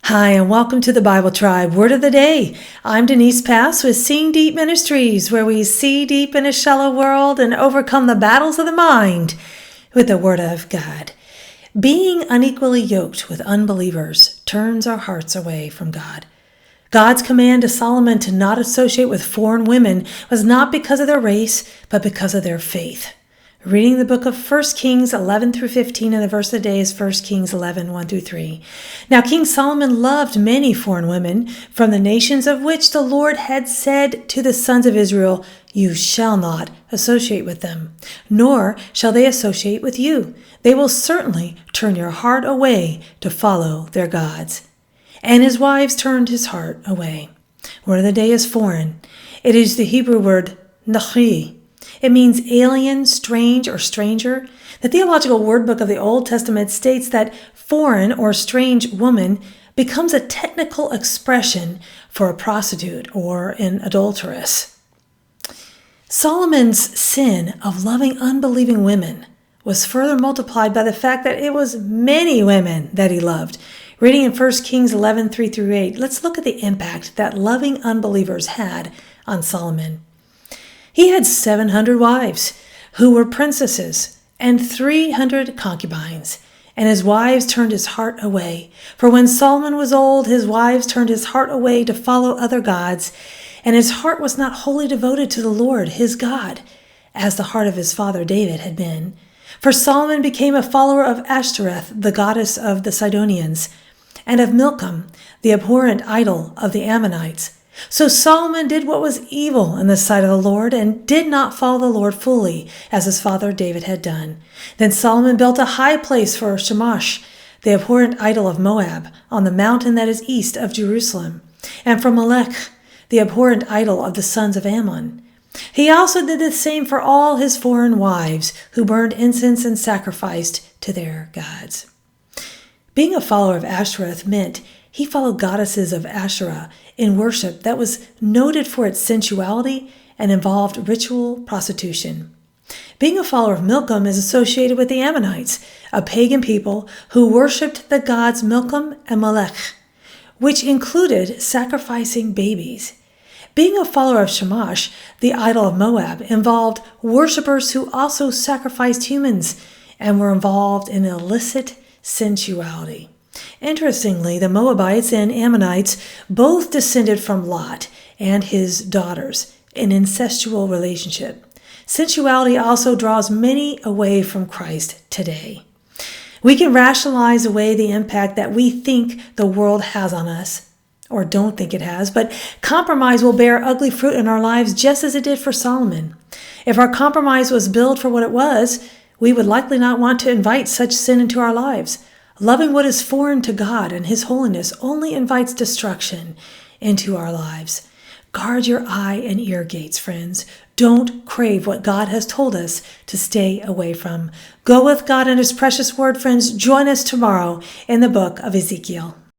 Hi, and welcome to the Bible Tribe Word of the Day. I'm Denise Pass with Seeing Deep Ministries, where we see deep in a shallow world and overcome the battles of the mind with the Word of God. Being unequally yoked with unbelievers turns our hearts away from God. God's command to Solomon to not associate with foreign women was not because of their race, but because of their faith. Reading the book of 1 Kings 11 through 15, and the verse of the day is 1 Kings 11, 1 through 3. Now King Solomon loved many foreign women from the nations of which the Lord had said to the sons of Israel, "You shall not associate with them, nor shall they associate with you. They will certainly turn your heart away to follow their gods." And his wives turned his heart away. Word of the day is foreign. It is the Hebrew word nok-ree. It means alien, strange, or stranger. The Theological Word Book of the Old Testament states that foreign or strange woman becomes a technical expression for a prostitute or an adulteress. Solomon's sin of loving unbelieving women was further multiplied by the fact that it was many women that he loved. Reading in 1 Kings 11, 3 through 8, let's look at the impact that loving unbelievers had on Solomon. He had 700 wives who were princesses and 300 concubines, and his wives turned his heart away. For when Solomon was old, his wives turned his heart away to follow other gods, and his heart was not wholly devoted to the Lord, his God, as the heart of his father David had been. For Solomon became a follower of Ashtoreth, the goddess of the Sidonians, and of Milcom, the abhorrent idol of the Ammonites. So Solomon did what was evil in the sight of the Lord and did not follow the Lord fully, as his father David had done. Then Solomon built a high place for Shamash, the abhorrent idol of Moab, on the mountain that is east of Jerusalem, and for Molech, the abhorrent idol of the sons of Ammon. He also did the same for all his foreign wives, who burned incense and sacrificed to their gods. Being a follower of Ashtoreth meant he followed goddesses of Asherah in worship that was noted for its sensuality and involved ritual prostitution. Being a follower of Milcom is associated with the Ammonites, a pagan people who worshipped the gods Milcom and Molech, which included sacrificing babies. Being a follower of Shamash, the idol of Moab, involved worshippers who also sacrificed humans and were involved in illicit sensuality. Interestingly, the Moabites and Ammonites both descended from Lot and his daughters, an incestual relationship. Sensuality also draws many away from Christ today. We can rationalize away the impact that we think the world has on us, or don't think it has, but compromise will bear ugly fruit in our lives just as it did for Solomon. If our compromise was billed for what it was, we would likely not want to invite such sin into our lives. Loving what is foreign to God and His holiness only invites destruction into our lives. Guard your eye and ear gates, friends. Don't crave what God has told us to stay away from. Go with God and His precious word, friends. Join us tomorrow in the book of Ezekiel.